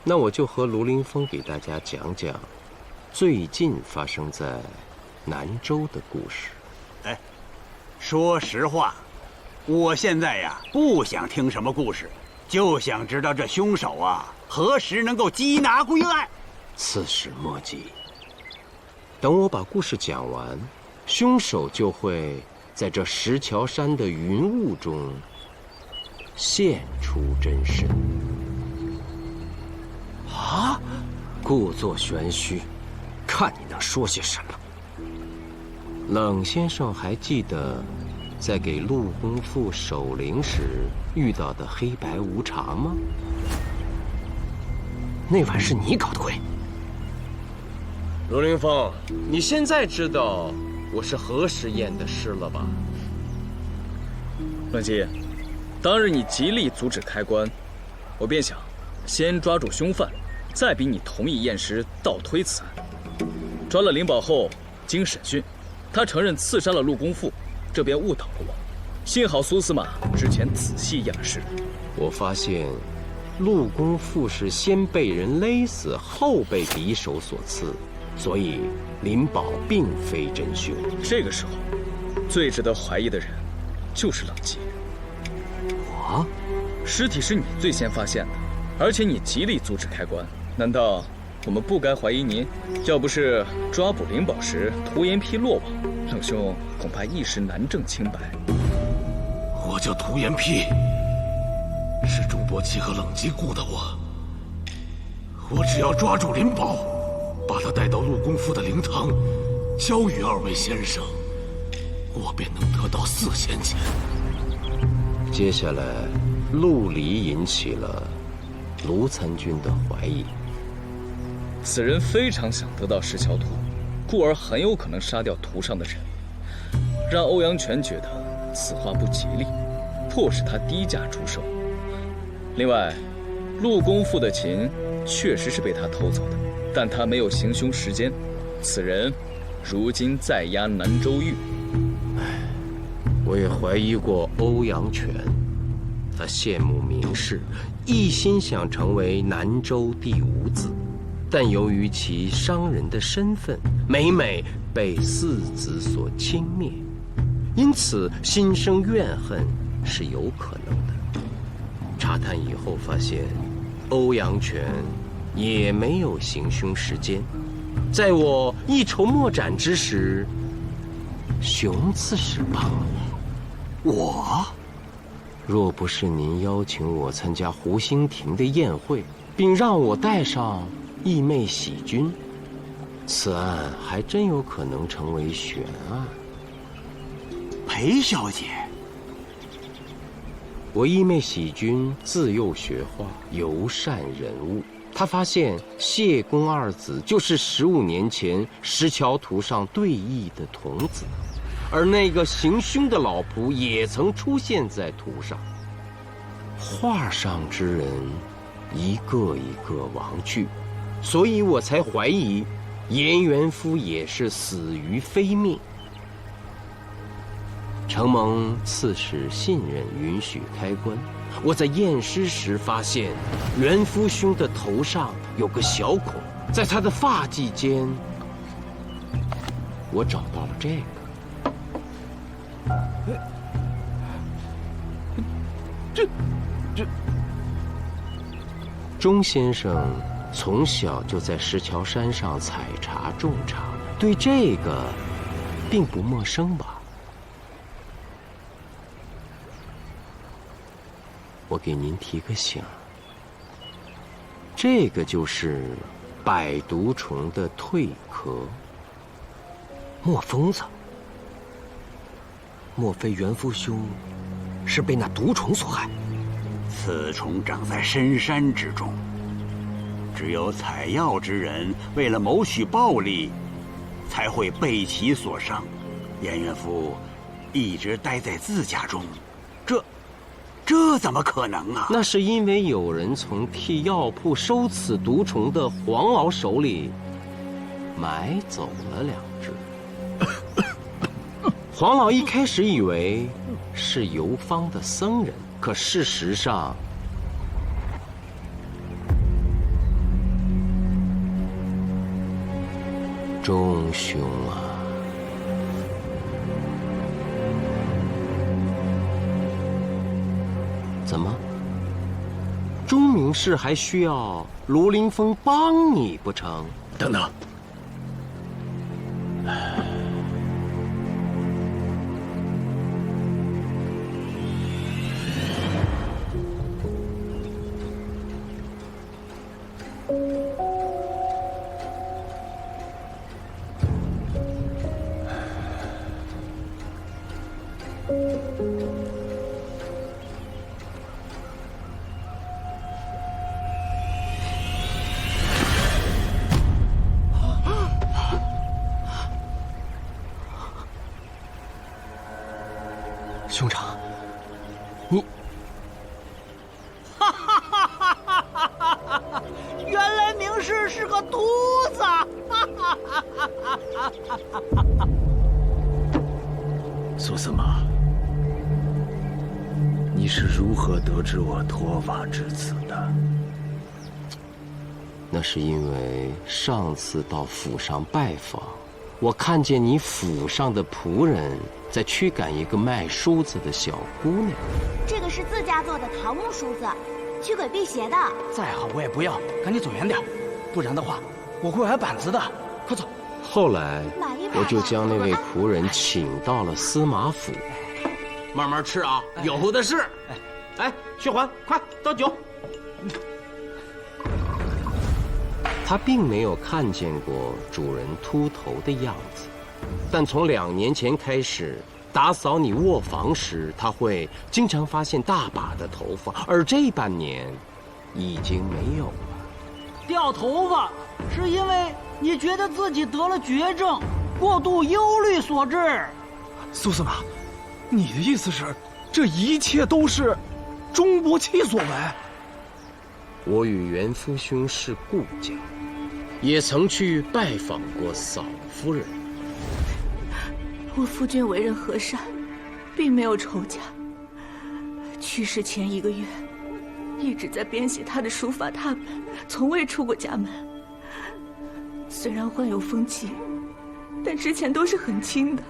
那我就和卢凌风给大家讲讲最近发生在南州的故事。哎，说实话，我现在呀不想听什么故事，就想知道这凶手啊何时能够缉拿归案。此时莫急，等我把故事讲完，凶手就会在这石桥山的云雾中现出真身。啊！故作玄虚，看你能说些什么。冷先生还记得在给陆公父守灵时遇到的黑白无常吗？那晚是你搞的鬼。卢凌风，你现在知道我是何时验的尸了吧？冷基，当日你极力阻止开棺，我便想先抓住凶犯，再逼你同意验尸，倒推此案。抓了灵宝后，经审讯，他承认刺杀了陆公父，这便误导了我。幸好苏司马之前仔细验了尸。我发现陆公父是先被人勒死，后被敌手所刺，所以灵宝并非真凶。这个时候，最值得怀疑的人就是冷基。我？尸体是你最先发现的，而且你极力阻止开棺，难道我们不该怀疑您？要不是抓捕灵宝时涂延丕落网，冷兄恐怕一时难证清白。我叫涂延丕，是钟伯奇和冷基雇的我。我只要抓住灵宝，把他带到陆公父的灵堂，交与二位先生，我便能得到4仙钱。接下来，陆离引起了卢参军的怀疑。此人非常想得到石桥图，故而很有可能杀掉图上的人，让欧阳权觉得此话不吉利，迫使他低价出售。另外，陆公父的琴确实是被他偷走的，但他没有行凶时间，此人如今在押南州狱。我也怀疑过欧阳权，他羡慕名士，一心想成为南州第5子，但由于其商人的身份，每每被4子所轻蔑，因此心生怨恨是有可能的。查探以后发现，欧阳权也没有行凶时间。在我一筹莫展之时，熊刺史帮了我。若不是您邀请我参加湖心亭的宴会，并让我带上义妹喜君，此案还真有可能成为悬案。裴小姐，我义妹喜君自幼学画，尤善人物。她发现谢公2子就是15年前石桥图上对弈的童子，而那个行凶的老仆也曾出现在图上。画上之人一个一个亡去，所以我才怀疑颜元夫也是死于非命。承蒙刺史信任，允许开棺。我在验尸时发现，元夫兄的头上有个小孔，在他的发髻间，我找到了这个。钟先生从小就在石桥山上采茶种茶，对这个并不陌生吧？我给您提个醒，这个就是百毒虫的蜕壳。墨疯子，莫非元夫兄是被那毒虫所害？此虫长在深山之中，只有采药之人为了谋取暴利，才会被其所伤。颜元夫一直待在自家中，这怎么可能啊？那是因为有人从替药铺收此毒虫的黄老手里买走了2只。黄老一开始以为是游方的僧人，可事实上钟兄啊，怎么？钟明氏还需要卢凌风帮你不成？等等，兄长，你……原来明氏是个秃子！苏司马，你是如何得知我脱发之词的？那是因为上次到府上拜访，我看见你府上的仆人在驱赶一个卖梳子的小姑娘。这个是自家做的桃木梳子，驱鬼辟邪的。再好我也不要，赶紧走远点，不然的话我会挨板子的。快走！后来我就将那位仆人请到了司马府。慢慢吃啊，有的是。哎，薛环，快倒酒。他并没有看见过主人秃头的样子，但从2年前开始打扫你卧房时，他会经常发现大把的头发，而这半年已经没有了。掉头发是因为你觉得自己得了绝症，过度忧虑所致。苏司马，你的意思是，这一切都是钟伯期所为？我与袁夫兄是故交，也曾去拜访过嫂夫人。我夫君为人和善，并没有仇家。去世前1个月，一直在编写他的书法拓本，从未出过家门。虽然患有风疾，但之前都是很轻的。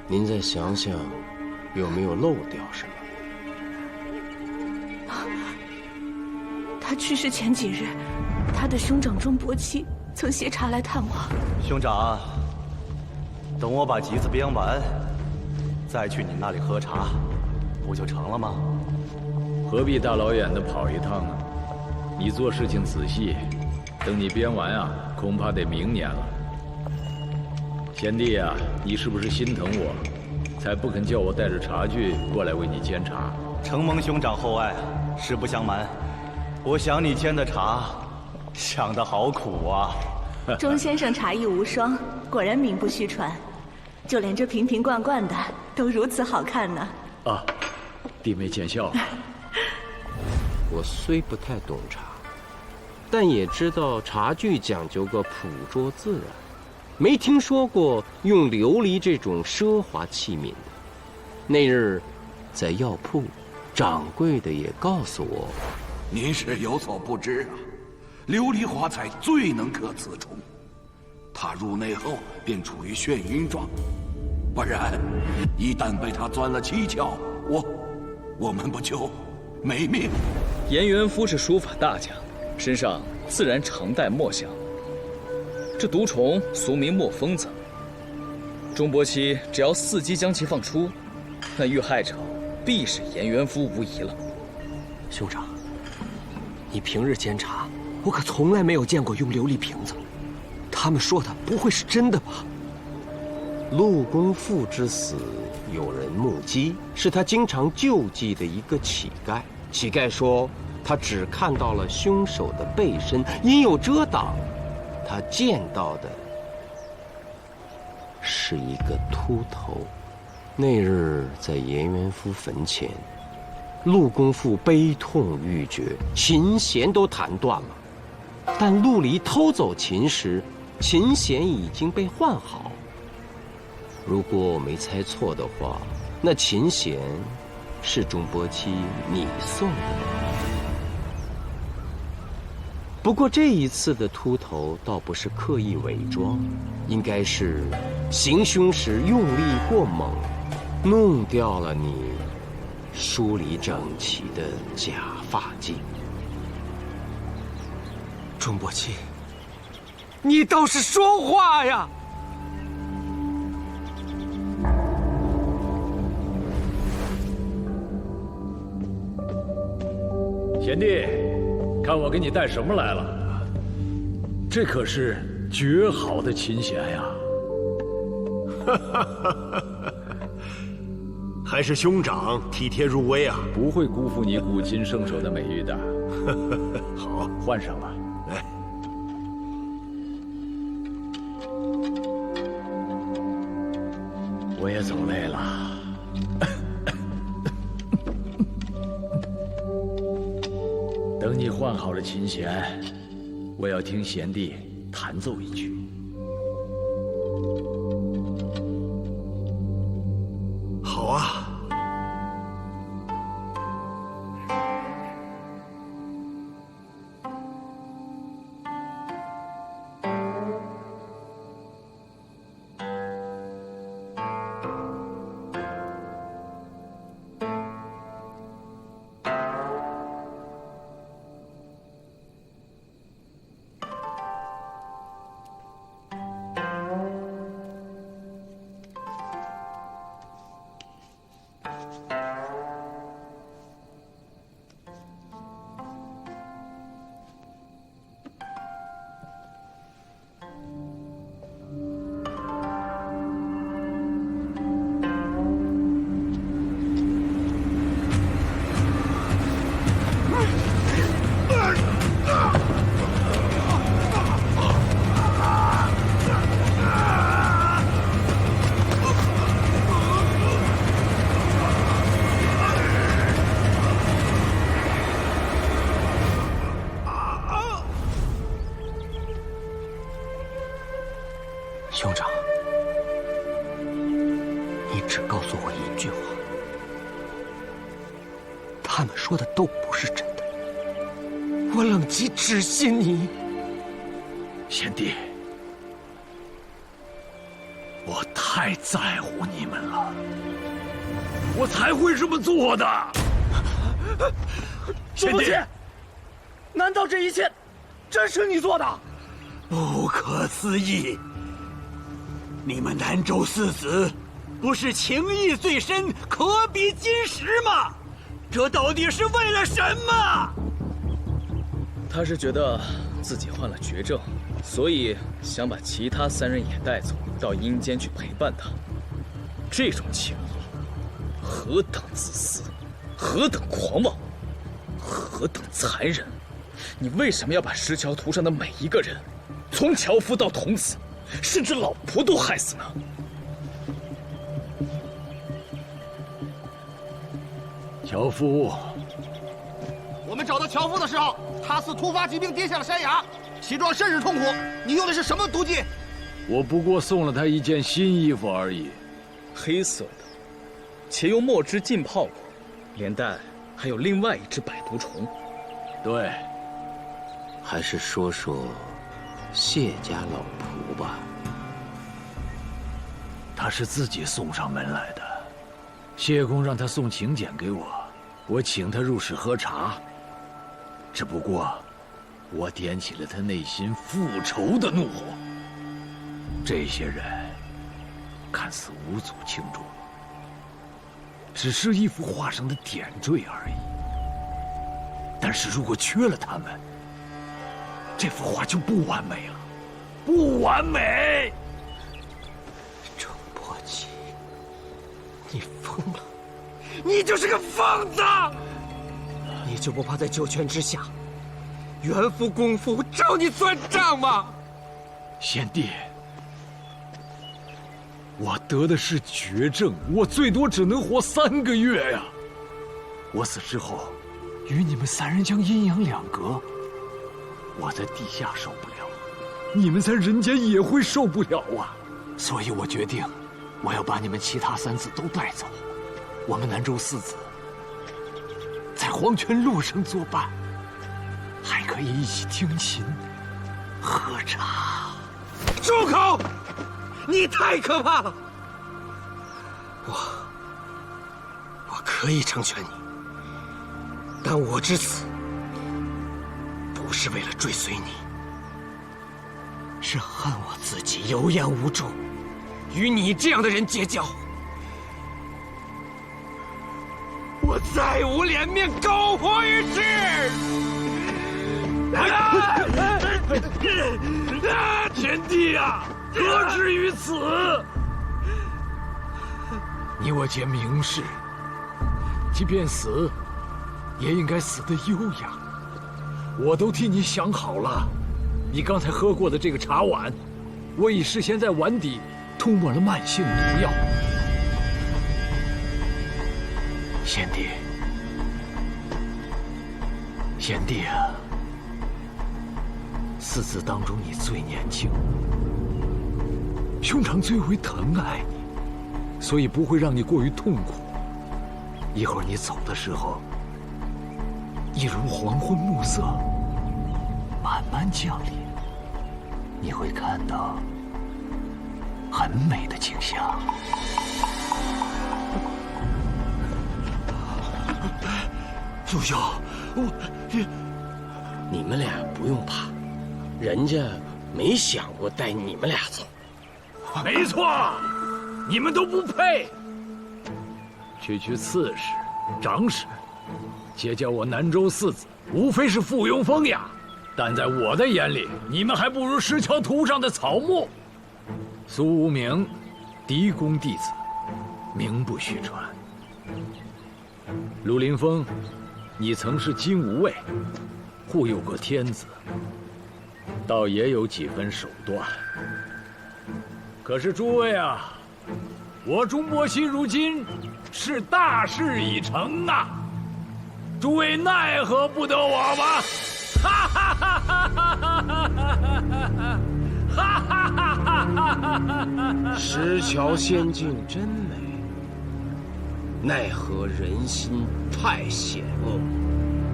您再想想，有没有漏掉什么？他去世前几日，他的兄长钟伯期曾携茶来探望。兄长，等我把集子编完，再去你那里喝茶，不就成了吗？何必大老远的跑一趟呢？你做事情仔细，等你编完啊，恐怕得明年了。贤弟啊，你是不是心疼我，才不肯叫我带着茶具过来为你煎茶？承蒙兄长厚爱，实不相瞒，我想你煎的茶，想得好苦啊。钟先生茶艺无双，果然名不虚传，就连这瓶瓶罐罐的都如此好看呢。啊，弟妹见笑了。我虽不太懂茶，但也知道茶具讲究个朴拙自然，没听说过用琉璃这种奢华器皿的。那日在药铺，掌柜的也告诉我，您是有所不知啊，琉璃华彩最能克雌虫，它入内后便处于眩晕状，不然一旦被它钻了蹊跷，我们不就没命？颜元夫是书法大家，身上自然常带墨香。这毒虫俗名墨疯子，钟伯期只要伺机将其放出，那遇害者必是颜元夫无疑了。兄长，你平日煎茶，我可从来没有见过用琉璃瓶子。他们说的不会是真的吧？陆公父之死，有人目击，是他经常救济的一个乞丐。乞丐说，他只看到了凶手的背身，因有遮挡，他见到的是一个秃头。那日在颜元夫坟前，陆公父悲痛欲绝，琴弦都弹断了。但陆离偷走琴时，琴弦已经被换好。如果我没猜错的话，那琴弦是钟伯期你送的。不过这一次的秃头倒不是刻意伪装，应该是行凶时用力过猛，弄掉了你梳理整齐的假发髻。钟伯奇，你倒是说话呀！贤弟，看我给你带什么来了？这可是绝好的琴弦呀！还是兄长体贴入微啊！不会辜负你古琴圣手的美誉的。好，换上吧。来，我也走累了。等你换好了琴弦，我要听贤弟弹奏一曲。好啊。兄长，你只告诉我一句话，他们说的都不是真的，我冷极只信你。贤弟，我太在乎你们了，我才会这么做的。钟伯奇，难道这一切真是你做的？不可思议！你们南州四子不是情义最深，可比金石吗？这到底是为了什么？他是觉得自己患了绝症，所以想把其他3人也带走，到阴间去陪伴他。这种情谊，何等自私，何等狂妄，何等残忍！你为什么要把石桥图上的每一个人，从樵夫到童子，甚至老婆都害死呢？樵夫，我们找到樵夫的时候，他似突发疾病跌下了山崖，其状甚是痛苦。你用的是什么毒剂？我不过送了他一件新衣服而已，黑色的，且用墨汁浸泡过，连带还有另外一只百毒虫。对，还是说说谢家老仆吧。他是自己送上门来的，谢公让他送请柬给我，我请他入室喝茶。只不过，我点起了他内心复仇的怒火。这些人看似无足轻重，只是一幅画上的点缀而已。但是如果缺了他们，这幅画就不完美了，不完美。钟伯奇，你疯了！你就是个疯子！你就不怕在九泉之下，元福公夫找你算账吗？贤弟，我得的是绝症，我最多只能活3个月呀。我死之后，与你们3人将阴阳两隔，我在地下受不了，你们在人间也会受不了啊。所以我决定，我要把你们其他3子都带走，我们南州4子在黄泉路上作伴。还可以一起听琴、喝茶。住口！你太可怕了！我可以成全你，但我至此不是为了追随你，是恨我自己有眼无珠，与你这样的人结交。我再无脸面苟活于世。贤弟啊，何至于此？你我皆名士，即便死，也应该死得优雅。我都替你想好了，你刚才喝过的这个茶碗，我已事先在碗底涂抹了慢性毒药。贤弟，贤弟啊，四子当中你最年轻，兄长最为疼爱你，所以不会让你过于痛苦。一会儿你走的时候，一如黄昏暮色慢慢降临，你会看到很美的景象。苏兄，你们俩不用怕，人家没想过带你们俩走。没错，你们都不配。区区刺史、长史，结交我南州四子，无非是附庸风雅。但在我的眼里，你们还不如石桥图上的草木。苏无名，嫡公弟子，名不虚传。陆林峰，你曾是金吾卫，护佑过天子，倒也有几分手段。可是诸位啊，我钟伯希如今是大事已成啊，诸位奈何不得我吧？哈哈哈哈哈哈！哈哈哈哈！石桥仙境真美，奈何人心太险恶。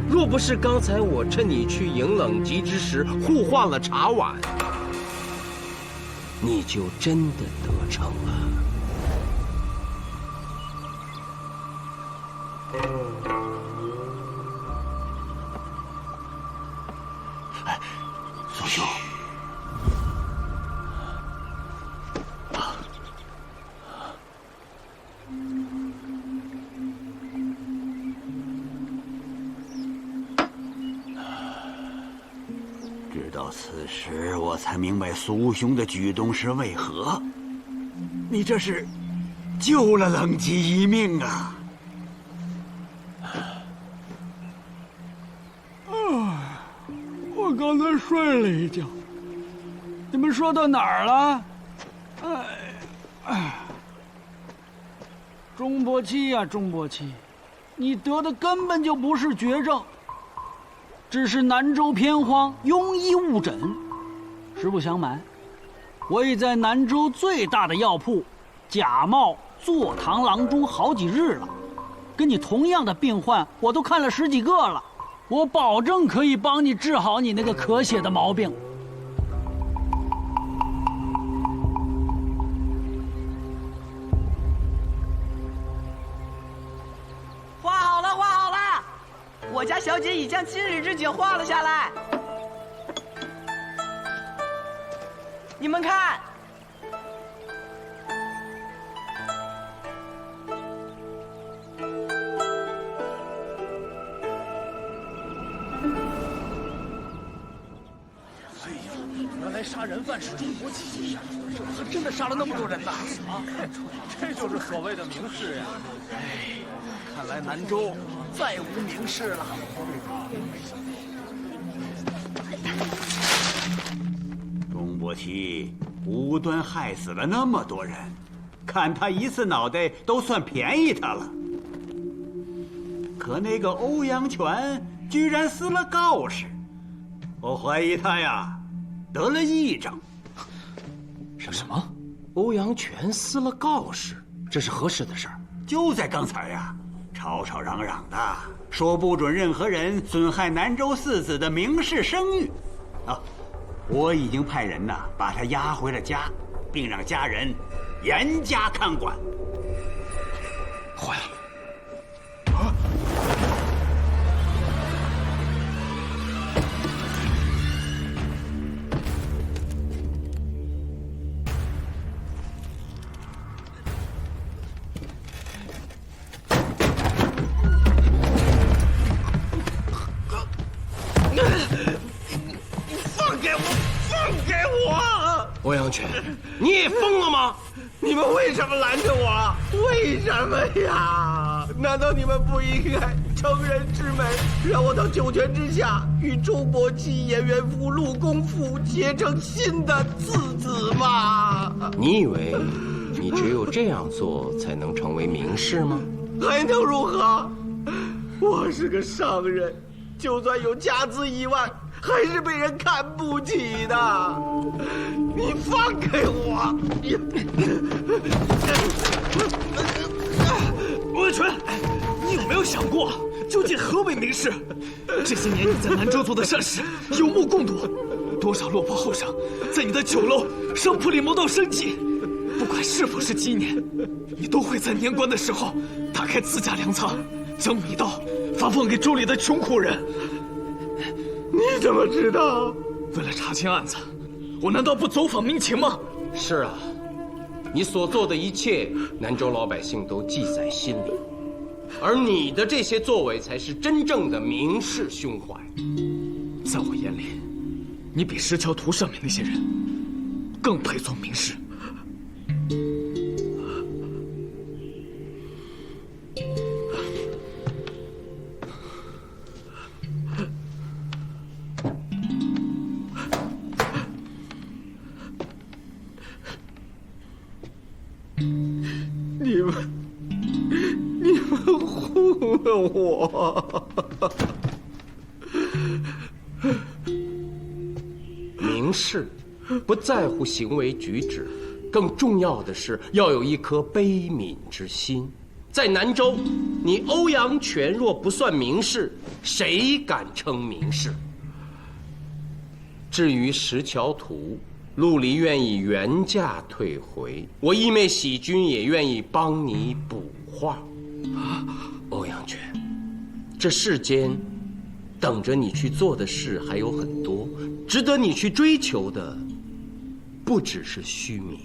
若不是刚才我趁你去迎冷极之时互换了茶碗，你就真的得逞了。苏兄，直到此时，我才明白苏兄的举动是为何。你这是救了冷极一命啊！我刚才睡了一觉，你们说到哪儿了？钟伯期呀，钟伯期，你得的根本就不是绝症，只是南州偏荒，庸医误诊。实不相瞒，我已在南州最大的药铺假冒坐堂郎中好几日了，跟你同样的病患，我都看了10几个了。我保证可以帮你治好你那个咳血的毛病。画好了，画好了！我家小姐已将今日之景画了下来。你们看，原来杀人犯是钟伯期，他真的杀了那么多人呐！啊，这就是所谓的名士呀！哎，看来南州再无名士了。钟伯期无端害死了那么多人，砍他一次脑袋都算便宜他了。可那个欧阳权居然撕了告示，我怀疑他呀得了癔症。什么？欧阳权撕了告示？这是何时的事儿？就在刚才呀，吵吵嚷嚷的，说不准任何人损害南州四子的名士声誉。我已经派人把他押回了家，并让家人严加看管。坏了！欧阳泉，你也疯了吗？你们为什么拦着我？为什么呀？难道你们不应该乘人之美，让我到九泉之下与周伯期、颜元福、陆公府结成新的次子吗？你以为你只有这样做才能成为名士吗？还能如何？我是个商人，就算有家资1万，还是被人看不起的。你放开我！欧阳泉，你有没有想过，究竟何为名士？这些年你在南州做的善事，有目共睹。多少落魄后生，在你的酒楼、商铺里谋到生计。不管是否是鸡年，你都会在年关的时候打开自家粮仓，将米稻发放给州里的穷苦人。你怎么知道？为了查清案子，我难道不走访民情吗？是啊，你所做的一切，南州老百姓都记在心里，而你的这些作为，才是真正的名士胸怀。在我眼里，你比石桥图上面那些人更配做名士。你们糊弄我！名士不在乎行为举止，更重要的是要有一颗悲悯之心。在南州，你欧阳泉若不算名士，谁敢称名士？至于石桥图，陆离愿意原价退回，我义妹喜君也愿意帮你补画。欧阳泉，这世间等着你去做的事还有很多，值得你去追求的不只是虚名。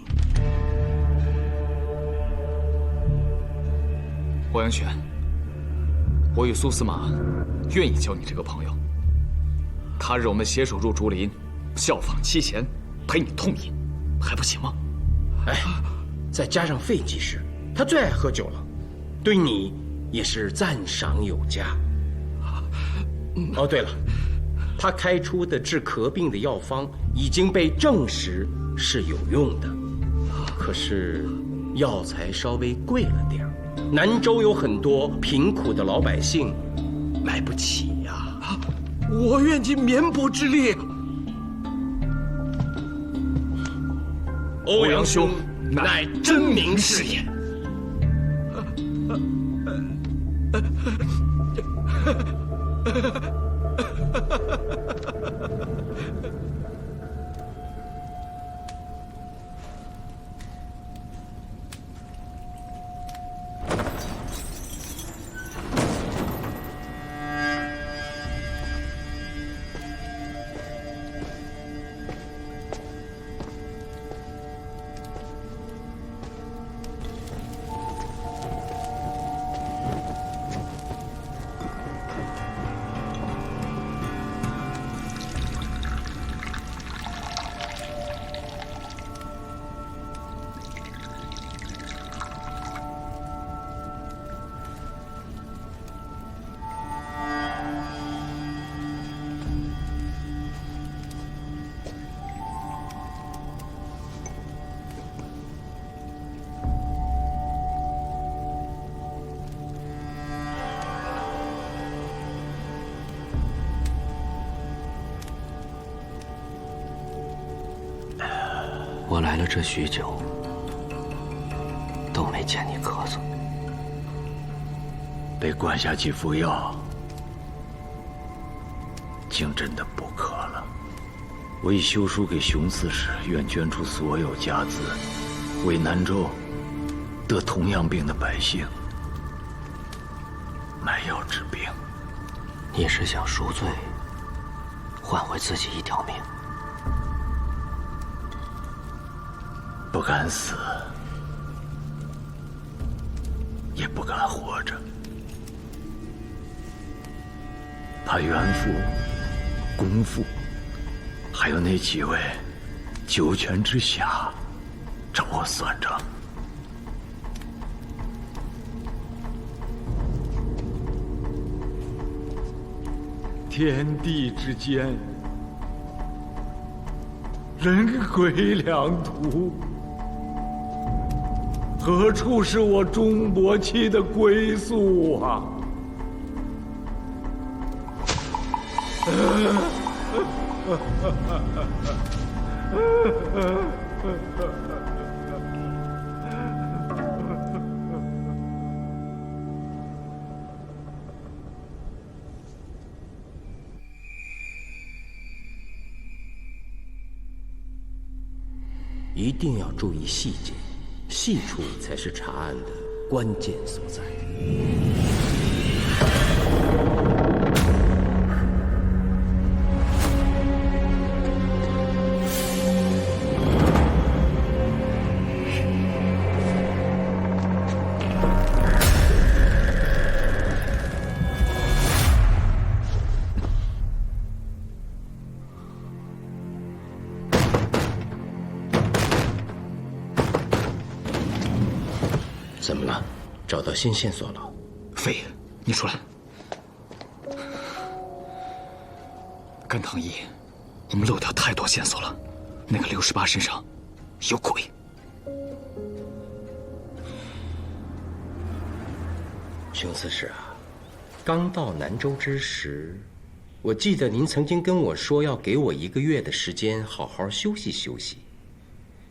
欧阳泉，我与苏司马愿意交你这个朋友。他日我们携手入竹林，效仿七贤，陪你痛饮，还不行吗？哎，再加上费技师，他最爱喝酒了，对你也是赞赏有加。哦，对了，他开出的治咳病的药方已经被证实是有用的，可是药材稍微贵了点儿，南州有很多贫苦的老百姓买不起呀。我愿尽绵薄之力。欧阳兄乃真名士也。我来了这许久，都没见你咳嗽。得灌下几副药，竟真的不可了。我已修书给熊刺史，愿捐出所有家资，为南州得同样病的百姓买药治病。你是想赎罪，换回自己一条命？不敢死，也不敢活着，怕袁父、公父，还有那几位九泉之下找我算账。天地之间，人鬼两途，何处是我钟伯期的归宿啊？一定要注意细节，细处才是查案的关键所在。怎么了？找到新线索了？飞爷，你出来。甘棠义，我们漏掉太多线索了。那个刘十八身上有鬼。熊刺史啊，刚到南州之时，我记得您曾经跟我说要给我1个月的时间，好好休息休息。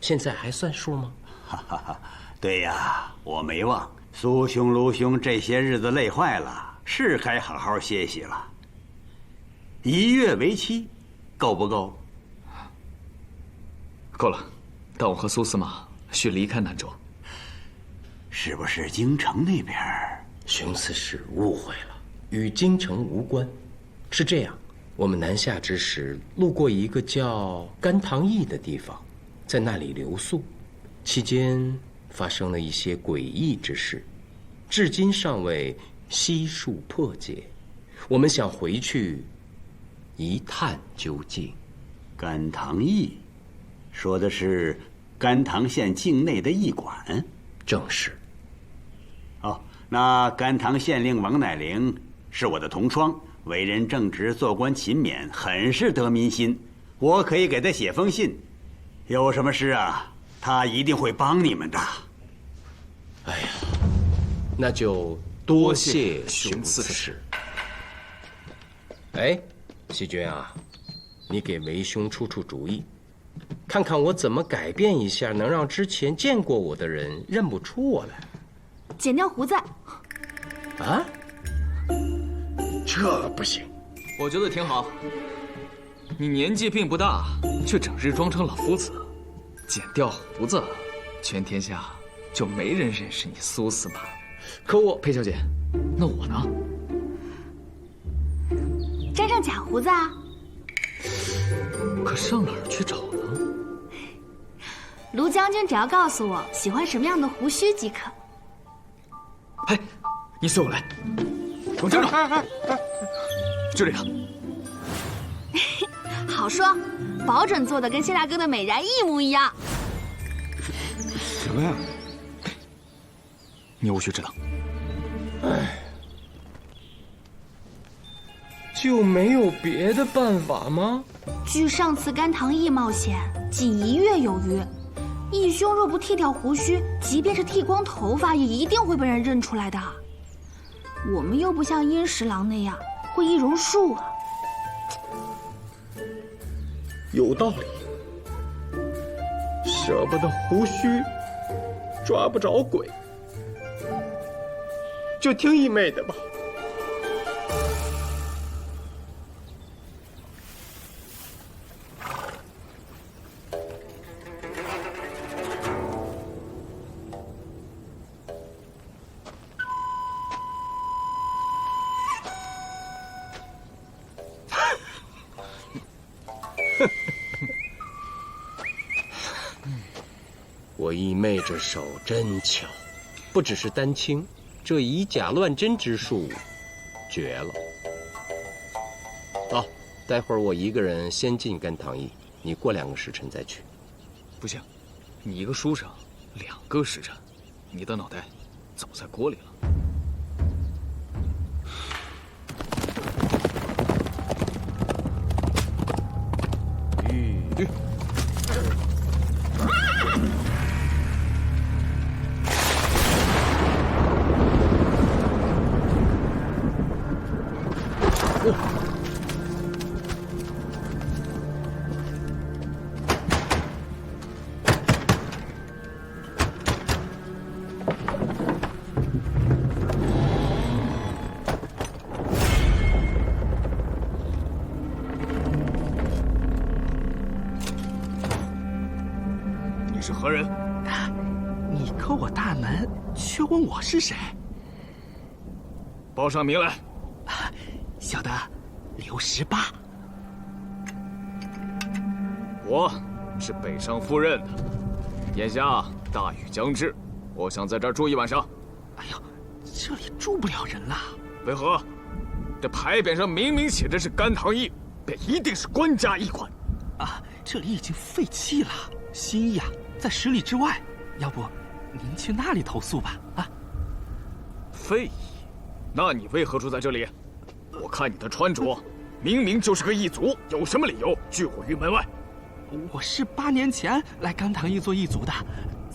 现在还算数吗？哈哈哈。对呀，我没忘。苏兄、卢兄这些日子累坏了，是该好好歇息了。1月为期，够不够？够了，但我和苏司马需离开南州。是不是京城那边？熊刺史误会了，与京城无关。是这样，我们南下之时路过一个叫甘棠驿的地方，在那里留宿，期间发生了一些诡异之事，至今尚未悉数破解。我们想回去一探究竟。甘棠驿，说的是甘棠县境内的驿馆？正是。哦，那甘棠县令王乃龄是我的同窗，为人正直，做官勤勉，很是得民心。我可以给他写封信，有什么事啊，他一定会帮你们的。哎呀，那就多谢熊刺史。哎，细君啊，你给为兄出主意，看看我怎么改变一下，能让之前见过我的人认不出我来。剪掉胡子。啊？这不行。我觉得挺好。你年纪并不大，却整日装成老夫子，剪掉胡子，全天下就没人认识你苏司马。可我，裴小姐，那我呢？粘上假胡子啊？可上哪儿去找呢？卢将军只要告诉我喜欢什么样的胡须即可。哎，你随我来，给我站住！就这样。好说，保准做的跟谢大哥的美髯一模一样。什么呀？你无需知道。哎，就没有别的办法吗？距上次甘棠驿冒险仅1月有余，义兄若不剃掉胡须，即便是剃光头发，也一定会被人认出来的。我们又不像殷十郎那样会易容术啊。有道理，舍不得胡须，抓不着鬼。就听义妹的吧。我义妹这手真巧，不只是丹青，这以假乱真之术绝了。好，待会儿我一个人先进甘棠驿，你过2个时辰再去。不行，你一个书生，2个时辰，你的脑袋早在锅里了。你是何人？你叩我大门，却问我是谁？报上名来。小的刘18。我是北上赴任的，眼下大雨将至，我想在这儿住1晚上。哎呦，这里住不了人了。为何？这牌匾上明明写着是甘棠驿，便一定是官家驿馆。啊，这里已经废弃了，新驿啊在10里之外，要不您去那里投宿吧？啊，废驿？那你为何住在这里？我看你的穿着，明明就是个异族，有什么理由拒我于门外？我是8年前来甘棠驿做异族的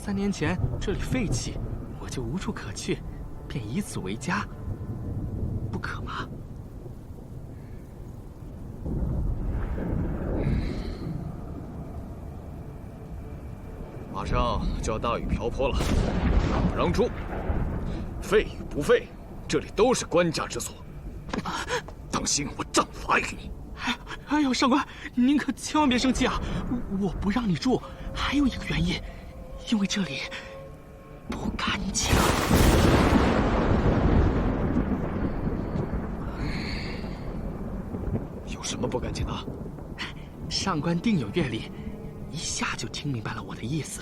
，3年前这里废弃，我就无处可去，便以此为家，不可吗？马上就要大雨瓢泼了，让不让住？废与不废，这里都是官家之所。当心我杖罚于你！哎呦，上官，您可千万别生气啊！我不让你住，还有一个原因，因为这里不干净。有什么不干净的？上官定有阅历，一下就听明白了我的意思。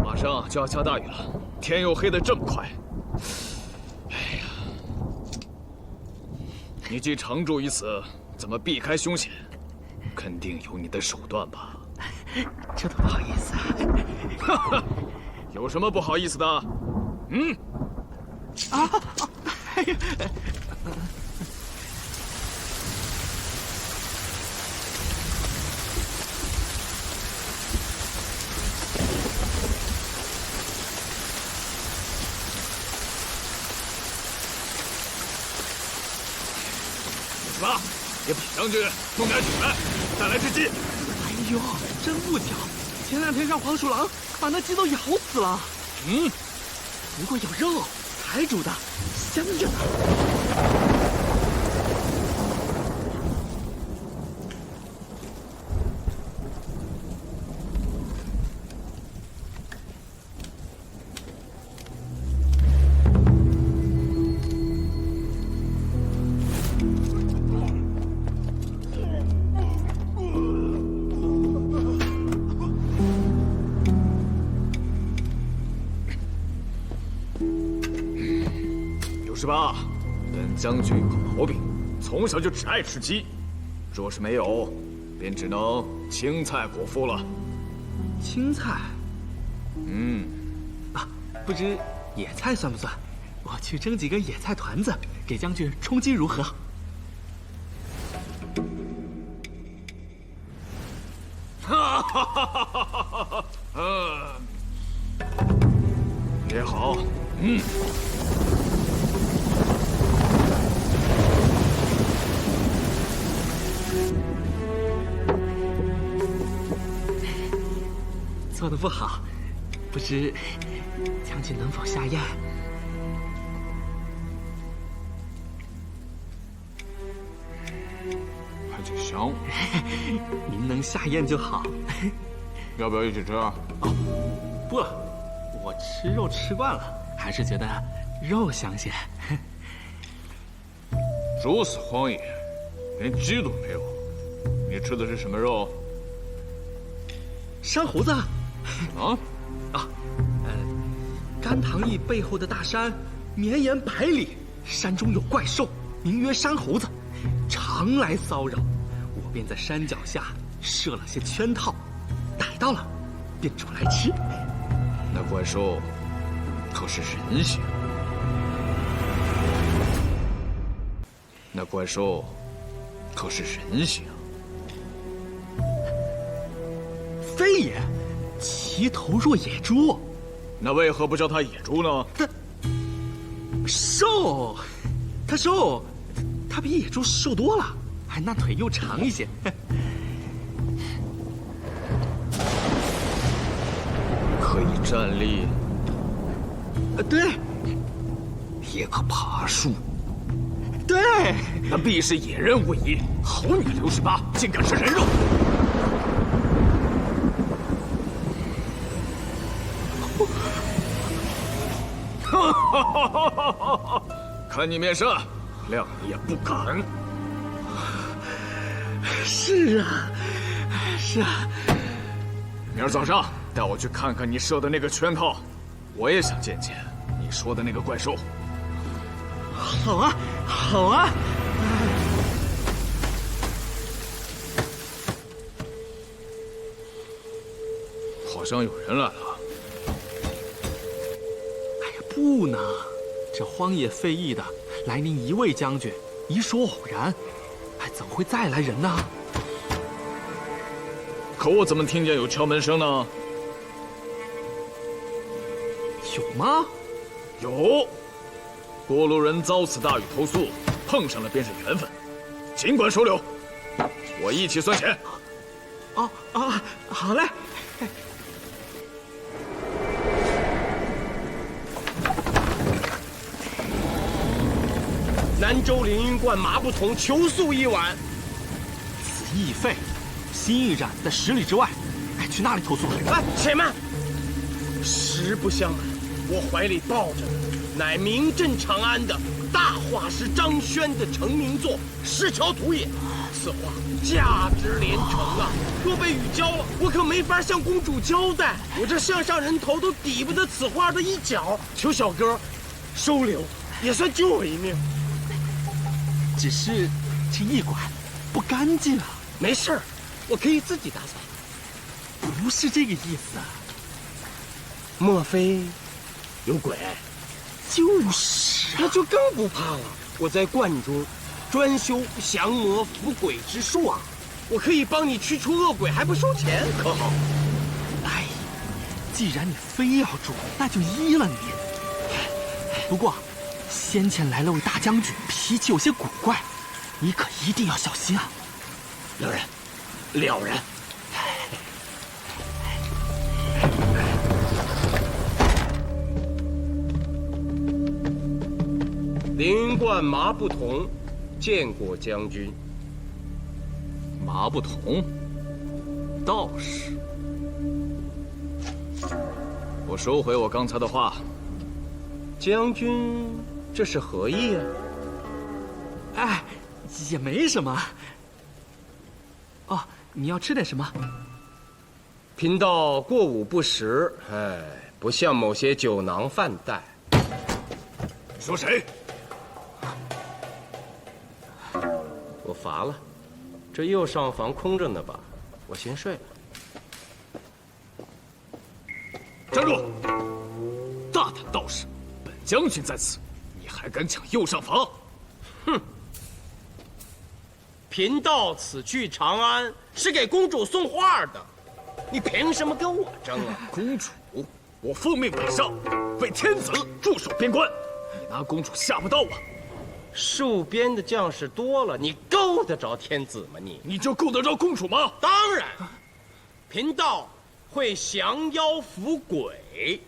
马上就要下大雨了，天又黑得这么快。哎呀，你既常住于此，怎么避开凶险？肯定有你的手段吧？这都不好意思哈哈，有什么不好意思的？哎呀！18，给本将军送点酒来，再来只鸡。哎呦，真不巧，前2天让黄鼠狼把那鸡都咬死了。不过有肉，才煮的，香着呢。18，本将军有个毛病，从小就只爱吃鸡，若是没有，便只能青菜果腹了。青菜？不知野菜算不算？我去蒸几个野菜团子，给将军充饥如何？哈哈哈哈哈！也好，做得不夫好，不知将军能否下咽？还挺香。您能下咽就好。要不要一起吃？不了，我吃肉吃惯了，还是觉得肉香些。猪死荒野，连鸡都没有。你吃的是什么肉？山猴子。啊？甘棠驿背后的大山，绵延百里，山中有怪兽，名曰山猴子，常来骚扰。我便在山脚下设了些圈套，逮到了，便煮来吃。那怪兽可是人形？那怪兽可是人形？非也，其头若野猪。那为何不叫它野猪呢？瘦，它瘦，它比野猪瘦多了，还那腿又长一些。可以站立，对，也可爬树，对，那必是野人无疑。好你刘十八，竟敢吃人肉！看你面上，谅你也不敢。是啊，是啊。明儿早上带我去看看你设的那个圈套，我也想见见你说的那个怪兽。好啊，好啊。好像有人来了。哎呀，不呢，这荒野废役的来您一位将军，一说偶然，还怎会再来人呢？可我怎么听见有敲门声呢？有吗？有。过路人遭此大雨投宿，碰上了便是缘分，尽管收留，我一起算钱。好嘞。南州凌云观马不同求宿一晚。此役废，新役染在10里之外，去那里投宿？且慢！实不相瞒，我怀里抱着的乃名震长安的大画师张轩的成名作《石桥图》也。此画价值连城啊！若被雨浇了，我可没法向公主交代。我这项上人头都抵不得此画的一角，求小哥收留，也算救我一命。只是这驿馆不干净啊。没事儿，我可以自己打扫。不是这个意思。莫非有鬼？就是啊，那就更不怕了。我在观中专修降魔伏鬼之术啊，我可以帮你驱除恶鬼，还不收钱，可好？哎，既然你非要住，那就依了你。不过，先前来了位大将军，脾气有些古怪，你可一定要小心啊。了然。凌云观马不同，见过将军。马不同，道士。我收回我刚才的话。将军，这是何意啊？哎，也没什么。哦，你要吃点什么？贫道过午不食，不像某些酒囊饭袋。说谁？我乏了，这右上房空着呢吧？我先睡了。站住！大胆道士，本将军在此，你还敢抢右上房？哼！贫道此去长安是给公主送画的，你凭什么跟我争啊？公主，我奉命北上，为天子驻守边关，你拿公主吓不到我。戍边的将士多了，你够得着天子吗？你就够得着公主吗？当然，贫道会降妖伏鬼。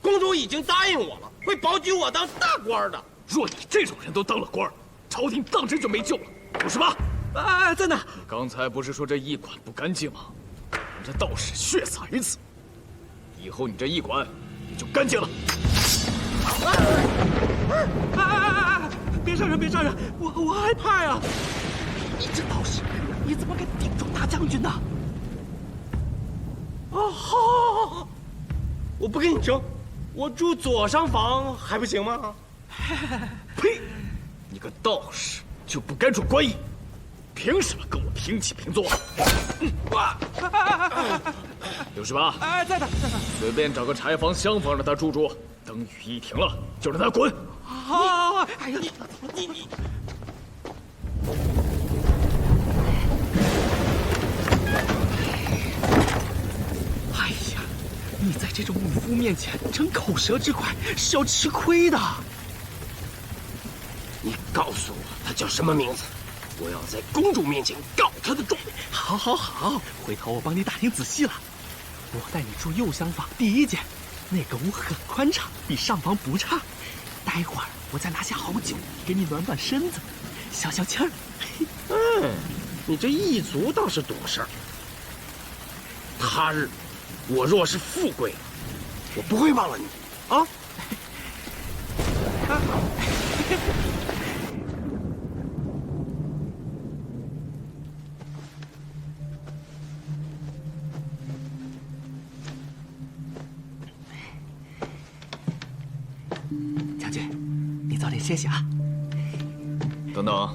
公主已经答应我了，会保举我当大官的。若你这种人都当了官，朝廷当真就没救了，有什么？哎，在哪？你刚才不是说这驿馆不干净吗？让这道士血洒于此，以后你这驿馆也就干净了。哎！别杀人，别杀人！我害怕呀！你这道士，你怎么敢顶撞大将军呢？哦，好，我不跟你争，我住左上房还不行吗？呸！你个道士就不该住官驿，凭什么跟我平起平坐？有事吧？哎，在的。随便找个柴房、厢房让他住住，等雨一停了就让他滚。好，哎呀，你。哎呀，你在这种武夫面前逞口舌之快是要吃亏的。你告诉我他叫什么名字，我要在公主面前告他的状。好，回头我帮你打听仔细了。我带你住右厢房第1间，那个屋很宽敞，比上房不差。待会儿我再拿下好酒给你暖暖身子，消消气儿。你这一族倒是懂事儿。他日我若是富贵了，我不会忘了你啊！将军，你早点歇息啊。等等，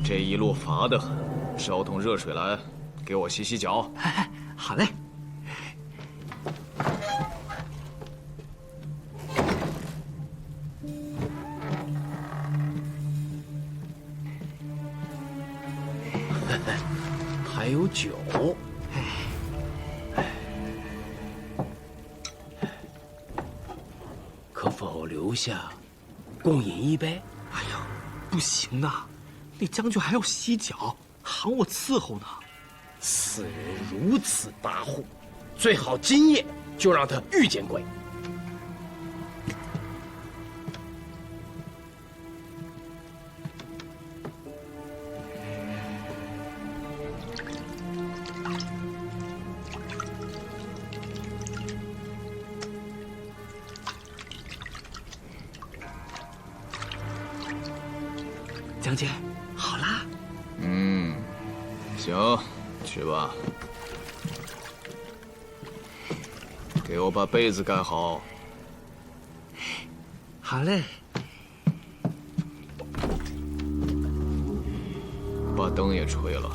这一路乏得很，烧桶热水来，给我洗洗脚。好嘞。还有酒，可否留下共饮一杯？哎呀，不行啊！那将军还要洗脚，喊我伺候呢。此人如此跋扈，最好今夜就让他遇见鬼。将军，好啦。行，去吧。给我把被子盖好。好嘞。把灯也吹了。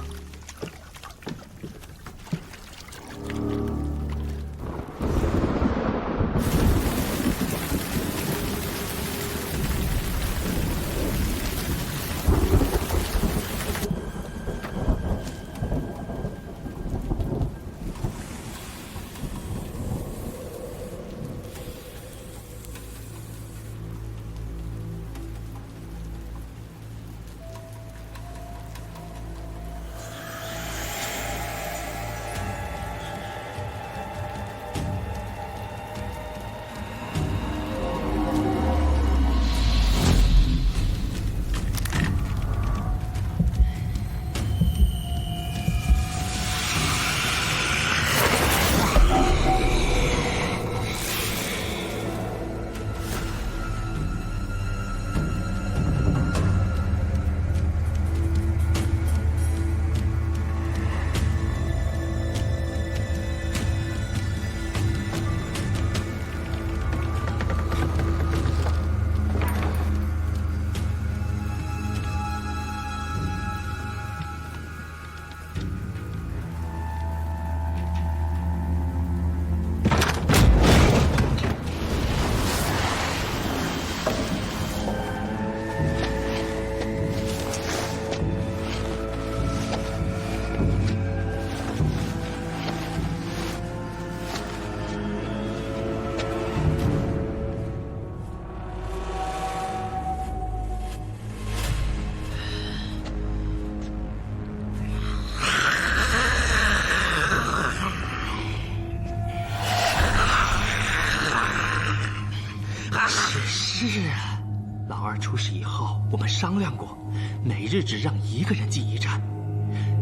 老二出事以后，我们商量过，每日只让一个人进驿站。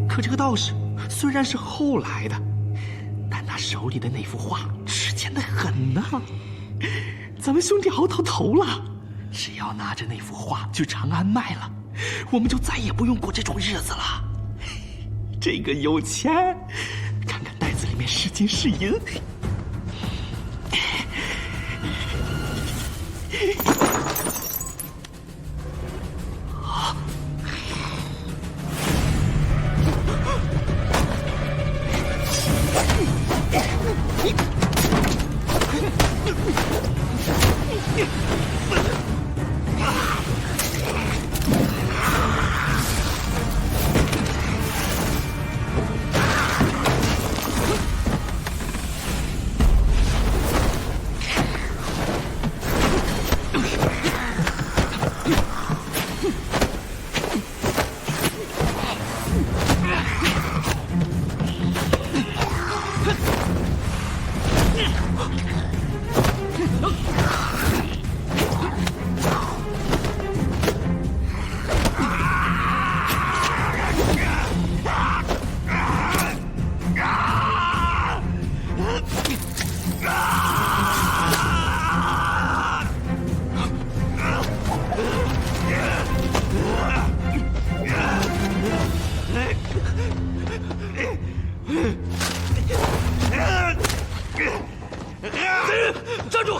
可这个道士虽然是后来的，但他手里的那幅画值钱的很呐。咱们兄弟熬到头了，只要拿着那幅画去长安卖了，我们就再也不用过这种日子了。这个有钱，看看袋子里面是金是银。站住！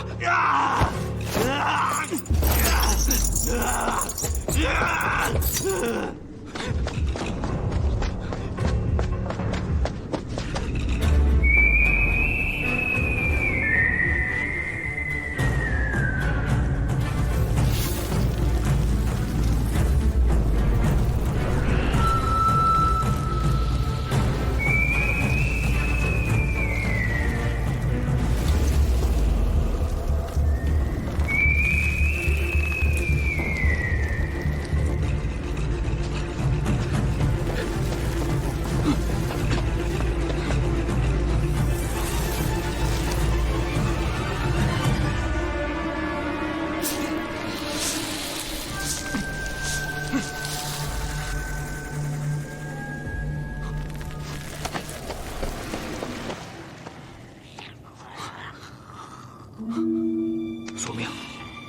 宿命，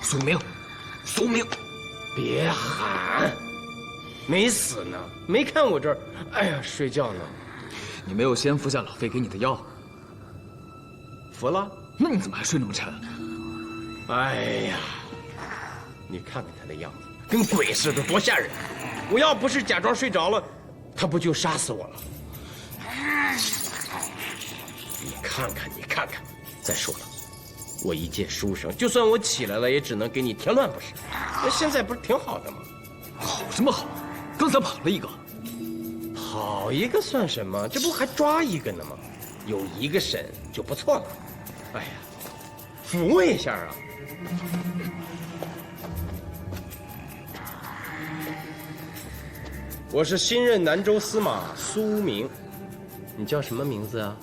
宿命，宿命！别喊，没死呢，没看我这儿，哎呀，睡觉呢。你没有先服下老费给你的药，服了？那你怎么还睡那么沉？哎呀，你看看他的样子，跟鬼似的，多吓人！我要不是假装睡着了，他不就杀死我了？你看看，你看看！再说了，我一介书生，就算我起来了，也只能给你添乱不是？那现在不是挺好的吗？好什么好？刚才跑了一个，跑一个算什么？这不还抓一个呢吗？有一个审就不错了。哎呀，扶我一下啊！我是新任南州司马苏明，你叫什么名字啊？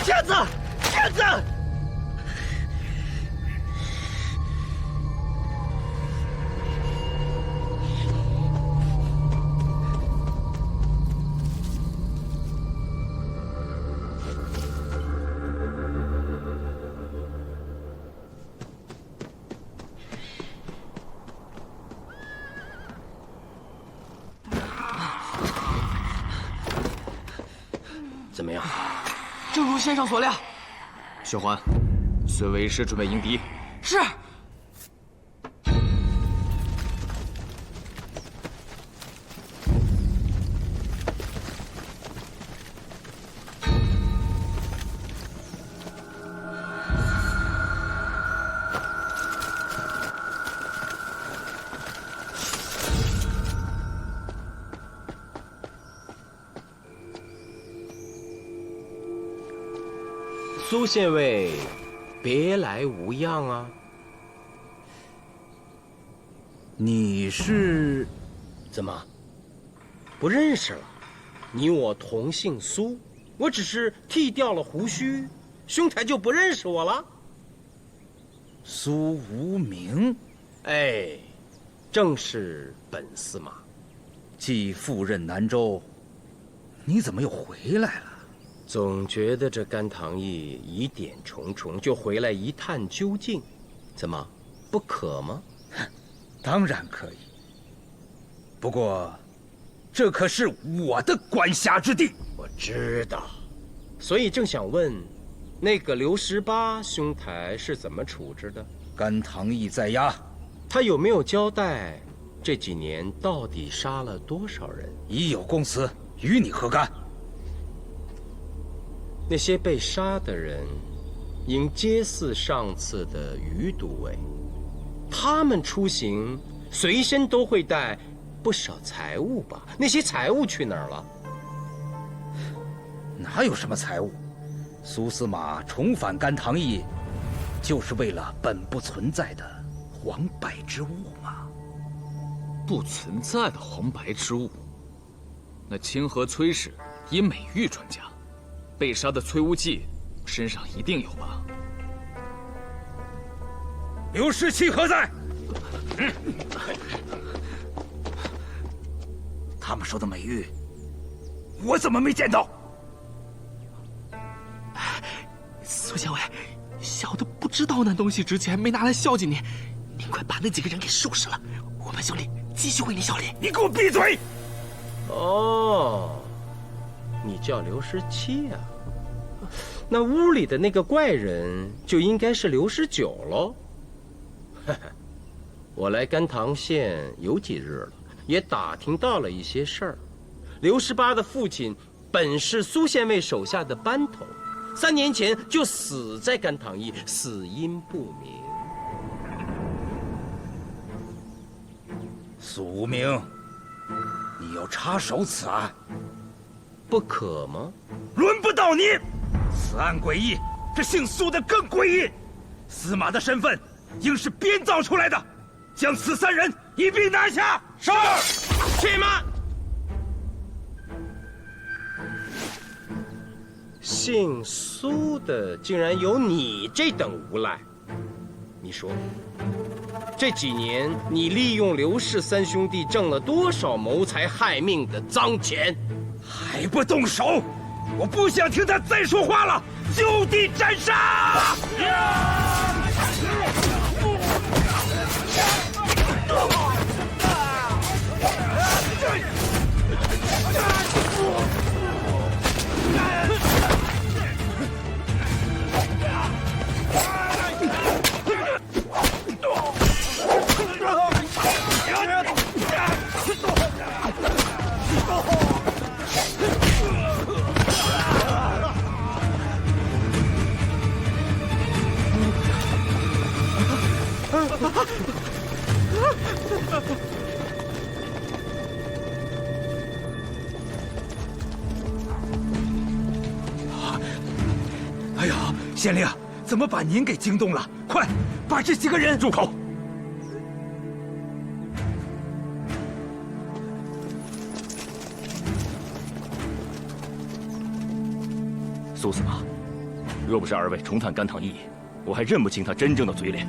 骗子！骗子！怎么样？正如先生所料。薛欢，随为师准备迎敌。是。苏县尉别来无恙啊？你是？怎么不认识了？你我同姓苏，我只是剃掉了胡须，兄台就不认识我了？苏无名？哎，正是本司马。既赴任南州，你怎么又回来了？总觉得这甘棠义疑点重重，就回来一探究竟。怎么不可吗？当然可以。不过，这可是我的管辖之地。我知道，所以正想问，那个刘18兄台是怎么处置的？甘棠义在押，他有没有交代这几年到底杀了多少人？已有供词，与你何干？那些被杀的人，应皆似上次的余都尉，他们出行随身都会带不少财物吧？那些财物去哪儿了？哪有什么财物？苏司马重返甘棠义，就是为了本不存在的黄白之物嘛。不存在的黄白之物？那清河崔氏以美玉传家，被杀的崔无忌身上一定有吧？刘17何在？他们说的美玉，我怎么没见到？苏县尉，小的不知道那东西值钱，没拿来孝敬您。您快把那几个人给收拾了，我们兄弟继续为您效力。你给我闭嘴！哦，你叫刘17啊？那屋里的那个怪人就应该是刘19喽。我来甘棠县有几日了，也打听到了一些事儿。刘18的父亲本是苏县尉手下的班头，3年前就死在甘棠驿，死因不明。苏无名，你要插手此案，不可吗？轮不到你。此案诡异，这姓苏的更诡异。司马的身份应是编造出来的，将此3人一并拿下。是。且慢。姓苏的竟然有你这等无赖！你说，这几年你利用刘氏3兄弟挣了多少谋财害命的脏钱？还不动手！我不想听他再说话了，就地斩杀！哎呀，县令，怎么把您给惊动了？快，把这几个人住口！苏司马，若不是2位重探甘棠驿，我还认不清他真正的嘴脸。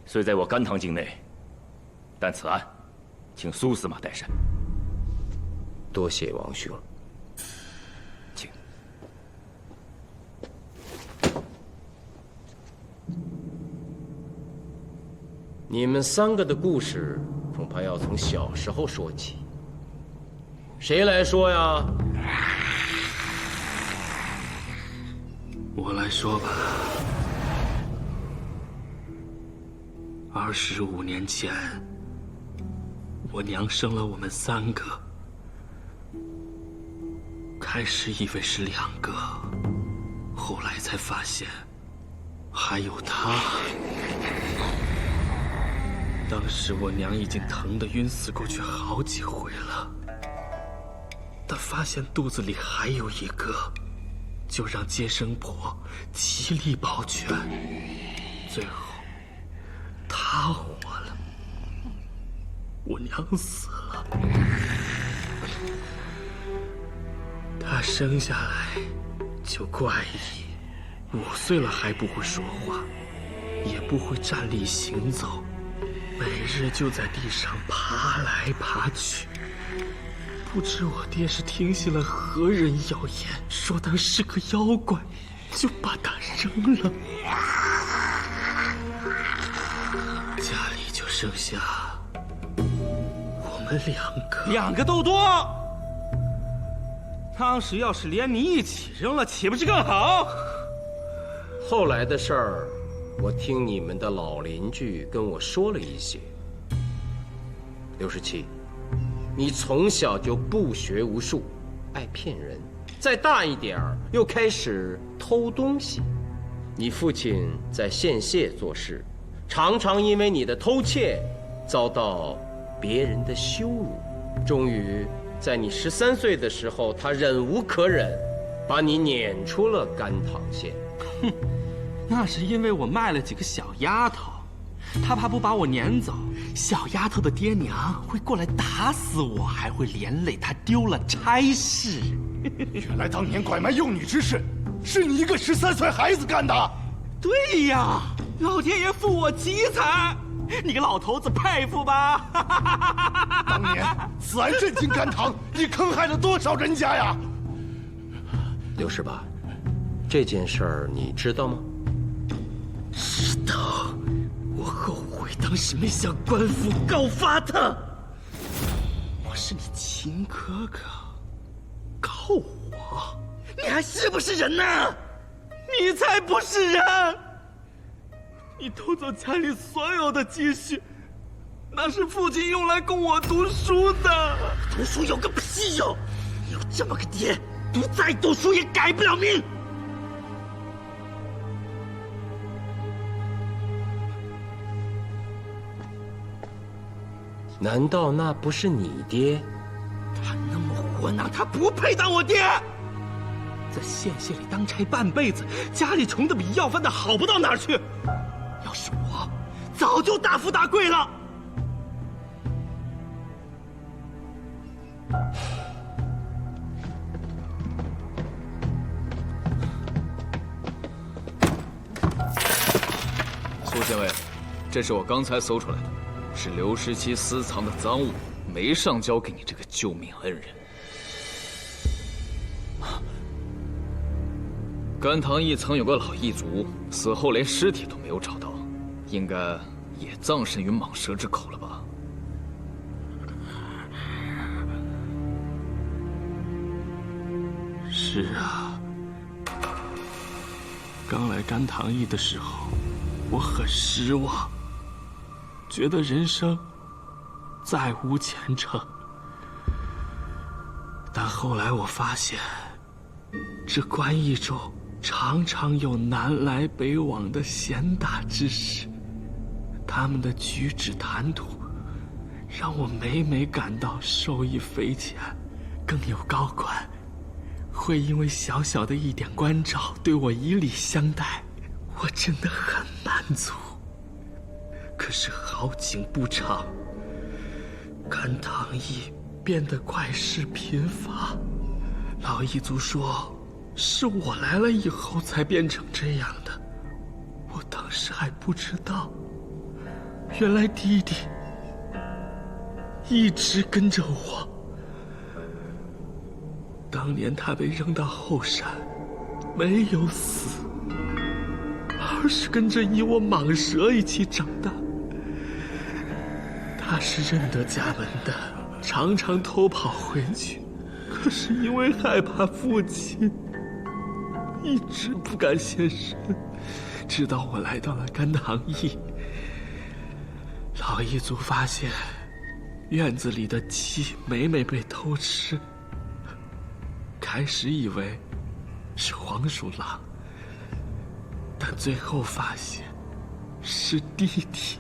虽在我甘棠境内，但此案，请苏司马代审。多谢王兄。请。你们3个的故事，恐怕要从小时候说起。谁来说呀？我来说吧。25年前，我娘生了我们3个，开始以为是2个，后来才发现还有他。当时我娘已经疼得晕死过去好几回了，但发现肚子里还有一个，就让接生婆极力保全，最后她活了，我娘死了。她生下来就怪异，5岁了还不会说话，也不会站立行走，每日就在地上爬来爬去。不知我爹是听信了何人谣言，说他是个妖怪，就把他扔了。家里就剩下我们2个，2个都多。当时要是连你一起扔了，岂不是更好？后来的事儿，我听你们的老邻居跟我说了一些。67，你从小就不学无术，爱骗人，再大一点儿又开始偷东西。你父亲在县械做事，常常因为你的偷窃遭到别人的羞辱。终于在你13岁的时候，他忍无可忍，把你撵出了甘棠县。哼，那是因为我卖了几个小丫头，他怕不把我撵走，小丫头的爹娘会过来打死我，还会连累他丢了差事。原来当年拐卖幼女之事，是你一个13岁孩子干的。对呀，老天爷负我奇才，你个老头子佩服吧？当年此案震惊甘棠，你坑害了多少人家呀？68，这件事儿你知道吗？知道，我后悔当时没向官府告发他。我是你亲哥哥，告我？你还是不是人呢？你才不是人！你偷走家里所有的积蓄，那是父亲用来供我读书的。读书有个屁用！有这么个爹，再读书也改不了命。难道那不是你爹？他那么窝囊，他不配当我爹。在县械里当差半辈子，家里穷得比要饭的好不到哪儿去。要是我，早就大富大贵了。苏县尉，这是我刚才搜出来的，是刘师七私藏的赃物，没上交给你这个救命恩人。甘棠驿曾有个老异族，死后连尸体都没有找到，应该也葬身于蟒蛇之口了吧？是啊，刚来甘棠驿的时候，我很失望，觉得人生再无前程。但后来我发现，这官驿中常常有南来北往的贤达之士，他们的举止谈吐，让我每每感到受益匪浅。更有高官会因为小小的一点关照对我以礼相待，我真的很满足。可是好景不长，甘棠驿变得怪事频发。老异族说是我来了以后才变成这样的，我当时还不知道，原来弟弟一直跟着我。当年他被扔到后山，没有死，而是跟着你我蟒蛇一起长大。他是认得家门的，常常偷跑回去，可是因为害怕父亲，一直不敢现身。直到我来到了甘棠驿，老异族发现院子里的鸡每每被偷吃，开始以为是黄鼠狼，但最后发现是弟弟。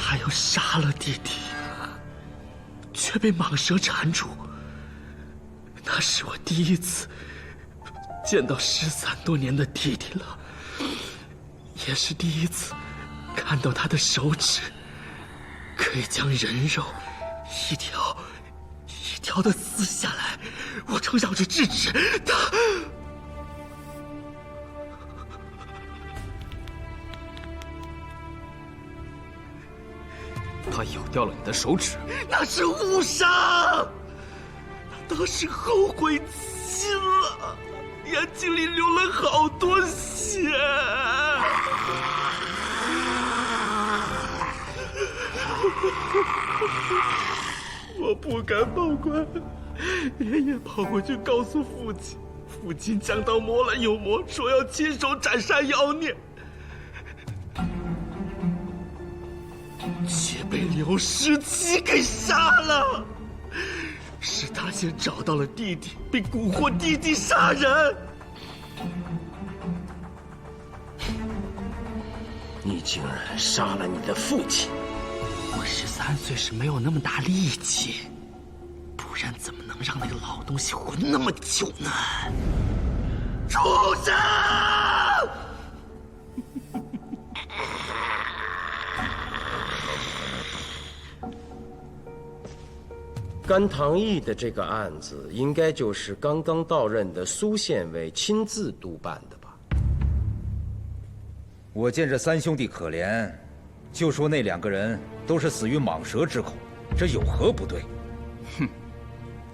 他又杀了弟弟，却被蟒蛇缠住。那是我第一次见到失散多年的弟弟了，也是第一次看到他的手指可以将人肉一条一条的撕下来。我正绕着制止他，他咬掉了你的手指，那是误伤。当时后悔极了，眼睛里流了好多血。我不敢报官，连夜跑回去告诉父亲。父亲将刀磨了又磨，说要亲手斩杀妖孽，却被刘十七给杀了。是他先找到了弟弟，并蛊惑弟弟杀人。你竟然杀了你的父亲！我13岁时没有那么大力气，不然怎么能让那个老东西活那么久呢？畜生！甘棠义的这个案子，应该就是刚刚到任的苏县尉亲自督办的吧？我见这三兄弟可怜，就说那2个人都是死于蟒蛇之口，这有何不对？哼，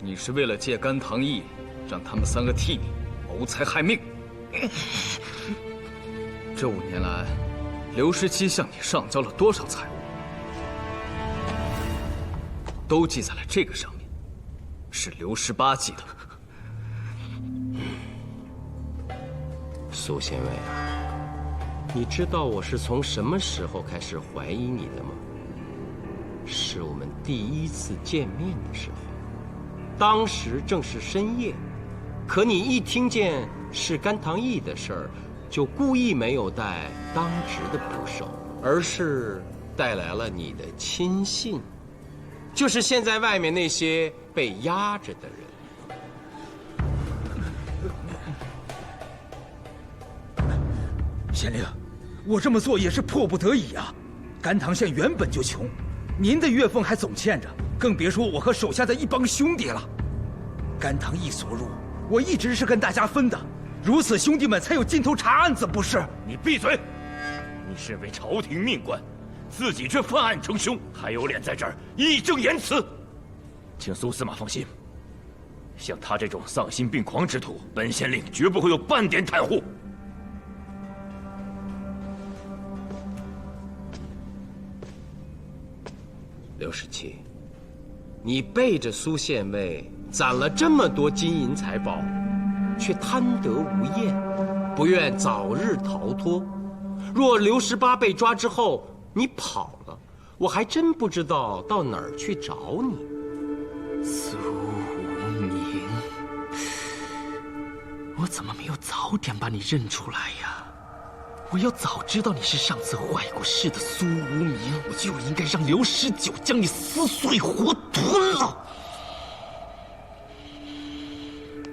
你是为了借甘棠义，让他们3个替你谋财害命。这5年来，刘十七向你上交了多少财物？都记在了这个上面，是刘18记的。苏县尉啊，你知道我是从什么时候开始怀疑你的吗？是我们第1次见面的时候，当时正是深夜，可你一听见是甘棠义的事儿，就故意没有带当值的捕手，而是带来了你的亲信。就是现在外面那些被压着的人。县令，我这么做也是迫不得已啊。甘棠县原本就穷，您的月俸还总欠着，更别说我和手下的一帮兄弟了。甘棠义所入，我一直是跟大家分的，如此兄弟们才有劲头查案子，不是？你闭嘴！你身为朝廷命官，自己却犯案成凶，还有脸在这儿义正言辞？请苏司马放心，像他这种丧心病狂之徒，本县令绝不会有半点袒护。刘十七，你背着苏县尉攒了这么多金银财宝，却贪得无厌，不愿早日逃脱。若刘18被抓之后你跑了，我还真不知道到哪儿去找你。苏无名，我怎么没有早点把你认出来呀？我要早知道你是上次坏过事的苏无名，我就应该让刘19将你撕碎活吞了。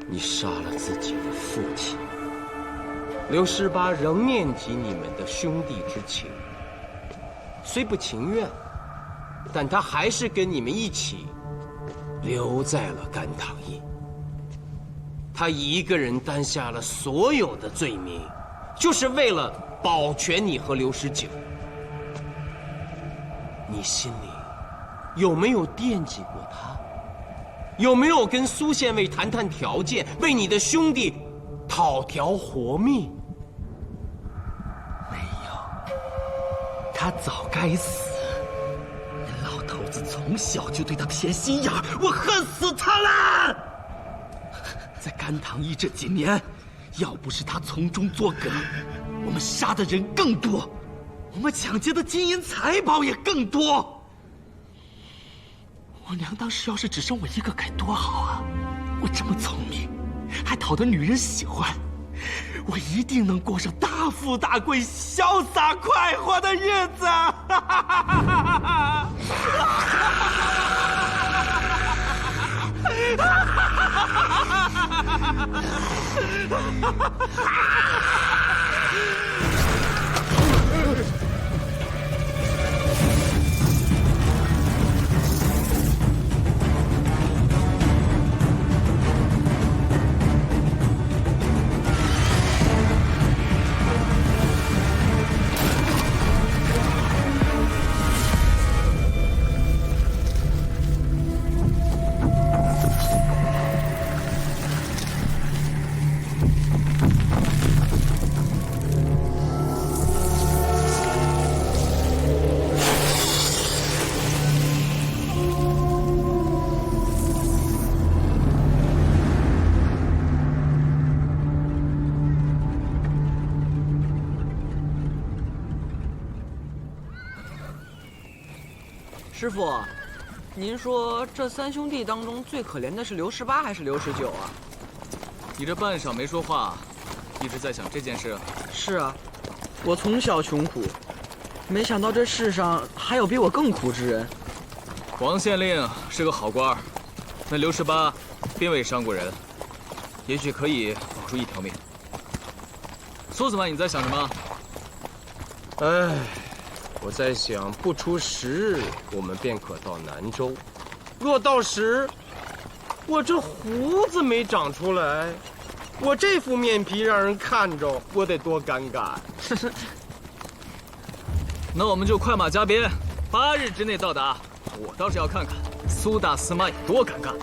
你杀了自己的父亲，刘18仍念及你们的兄弟之情，虽不情愿，但他还是跟你们一起留在了甘棠义。他一个人担下了所有的罪名，就是为了保全你和刘19。你心里有没有惦记过他？有没有跟苏县尉谈谈条件，为你的兄弟讨条活命？没有，他早该死。那老头子从小就对他偏心眼儿，我恨死他了。在甘棠义这几年，要不是他从中作梗，我们杀的人更多，我们抢劫的金银财宝也更多。我娘当时要是只生我一个该多好啊！我这么聪明，还讨得女人喜欢，我一定能过上大富大贵、潇洒快活的日子。师傅，您说这三兄弟当中最可怜的是刘十八还是刘十九啊？你这半晌没说话，一直在想这件事？是啊，我从小穷苦，没想到这世上还有比我更苦之人。王县令是个好官儿，那刘十八并未伤过人，也许可以保住一条命。苏子曼，你在想什么？哎，我在想，不出10日，我们便可到南州。若到时，我这胡子没长出来，我这副面皮让人看着，我得多尴尬。那我们就快马加鞭，8日之内到达。我倒是要看看苏大司马有多尴尬。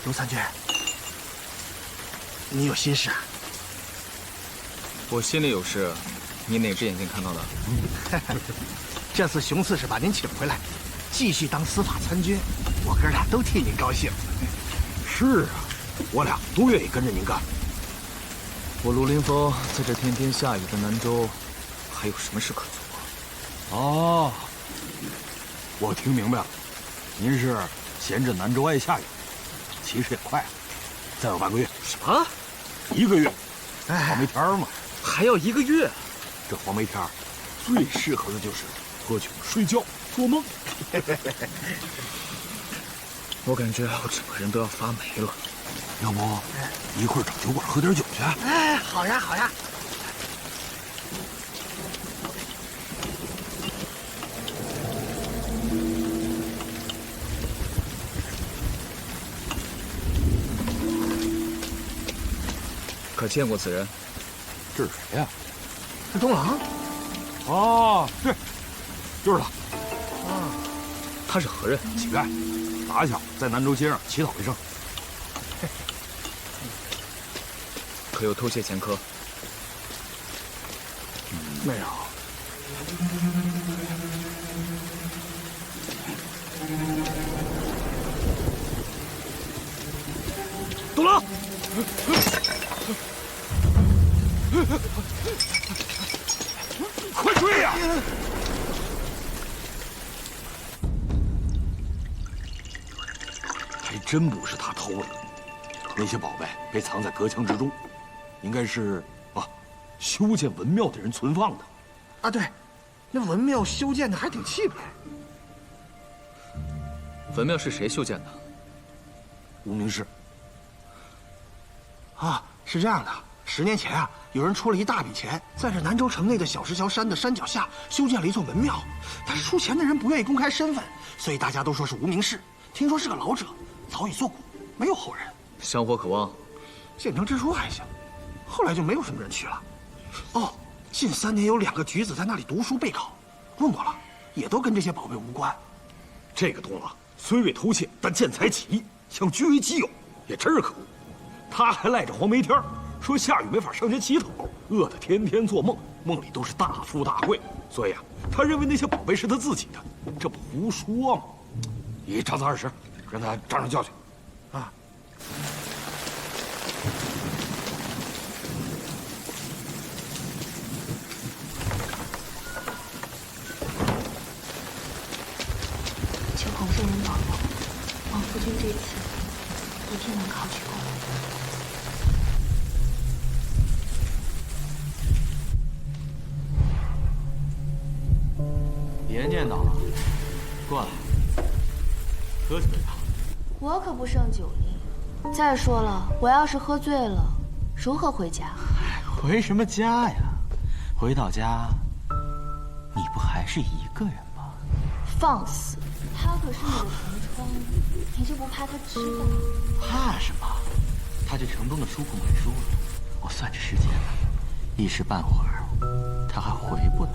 刘参军，你有心事啊？我心里有事，你哪只眼睛看到的？这次熊刺史把您请回来，继续当司法参军，我哥俩都替您高兴。是啊，我俩都愿意跟着您干。我陆林峰在这天天下雨的南州，还有什么事可做？哦，我听明白了，您是嫌这南州爱下雨。其实也快了，再有半个月。什么？1个月？黄梅天嘛，还要1个月？这黄梅天最适合的就是喝酒、睡觉、做梦。我感觉我整个人都要发霉了。要不一会儿找酒馆喝点酒去？哎，好呀，好呀。可见过此人？这是谁呀？是东郎。哦，对，就是他。他是何人？乞丐，打小在南州街上乞讨为生。可有偷窃前科？没有。快追呀！还真不是他偷的，那些宝贝被藏在隔墙之中，应该是修建文庙的人存放的。啊，对，那文庙修建的还挺气派。文庙是谁修建的？无名氏。啊，是这样的，10年前啊，有人出了一大笔钱，在这南州城内的小石桥山的山脚下修建了一座文庙，但是出钱的人不愿意公开身份，所以大家都说是无名氏。听说是个老者，早已作古，没有后人。香火可望，建成之初还行，后来就没有什么人去了。哦，近3年有2个举子在那里读书备考，问过了，也都跟这些宝贝无关。这个东虽未偷窃，但见财起意，想据为己有，也真是可恶。他还赖着黄梅天，说下雨没法上前乞讨，饿得天天做梦，梦里都是大富大贵，所以他认为那些宝贝是他自己的，这不胡说吗？一张子20，让他仗上教训。啊。求孔圣人保佑，王夫君这次一定能考取功名。别念叨了，过来，喝醉了。我可不胜酒力。再说了，我要是喝醉了，如何回家？回什么家呀？回到家，你不还是一个人吗？放肆！他可是你的同窗，你就不怕他知道？怕什么？他去城东的书库买书了。我算着时间呢，一时半会儿他还回不来。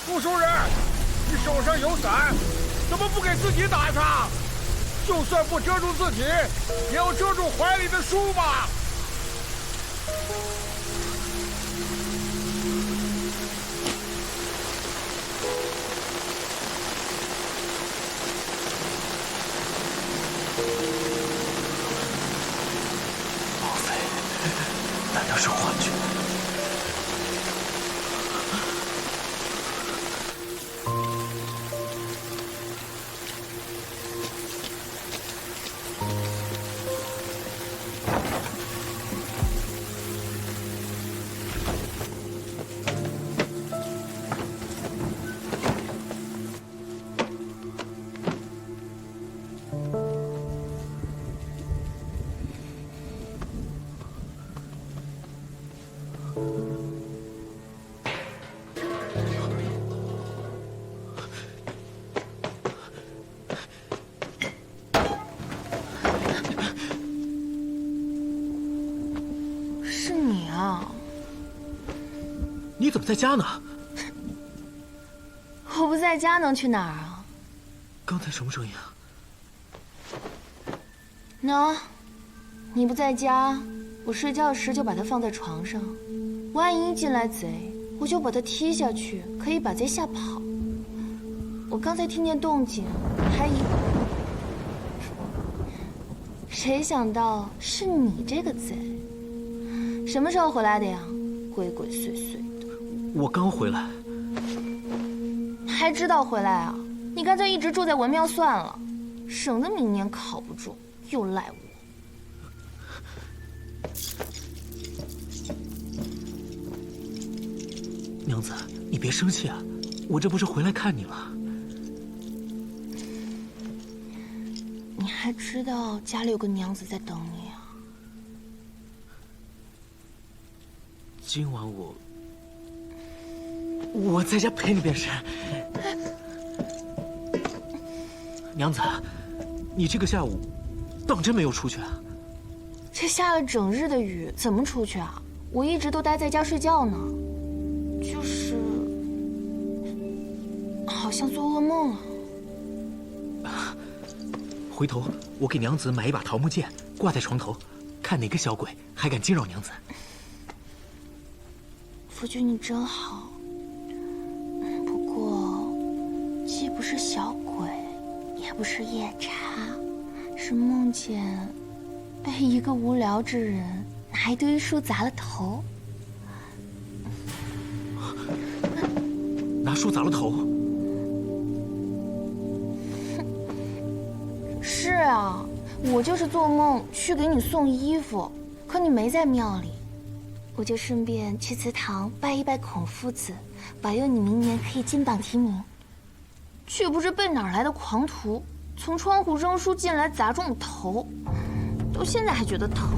读书人，你手上有伞，怎么不给自己打上？就算不遮住自己，也要遮住怀里的书吧。莫非，难道是幻觉？是你啊！你怎么在家呢？我不在家能去哪儿啊？刚才什么声音啊？喏，你不在家，我睡觉时就把它放在床上，万一进来贼，我就把它踢下去，可以把贼吓跑。我刚才听见动静，还以为……谁想到是你这个贼？什么时候回来的呀？鬼鬼祟祟的。我刚回来。还知道回来啊？你干脆一直住在文庙算了，省得明年考不中又赖我。娘子，你别生气啊，我这不是回来看你吗？你还知道家里有个娘子在等你啊？今晚我在家陪你便是。娘子，你这个下午当真没有出去啊？这下了整日的雨，怎么出去啊？我一直都待在家睡觉呢，就是好像做噩梦了。回头我给娘子买一把桃木剑，挂在床头，看哪个小鬼还敢惊扰娘子。夫君你真好，不过既不是小鬼，也不是夜叉，是梦见被一个无聊之人拿一堆书砸了头。拿书砸了头？是啊，我就是做梦去给你送衣服，可你没在庙里，我就顺便去祠堂拜一拜孔夫子，保佑你明年可以金榜题名。却不知被哪儿来的狂徒从窗户扔书进来砸中了头，到现在还觉得疼。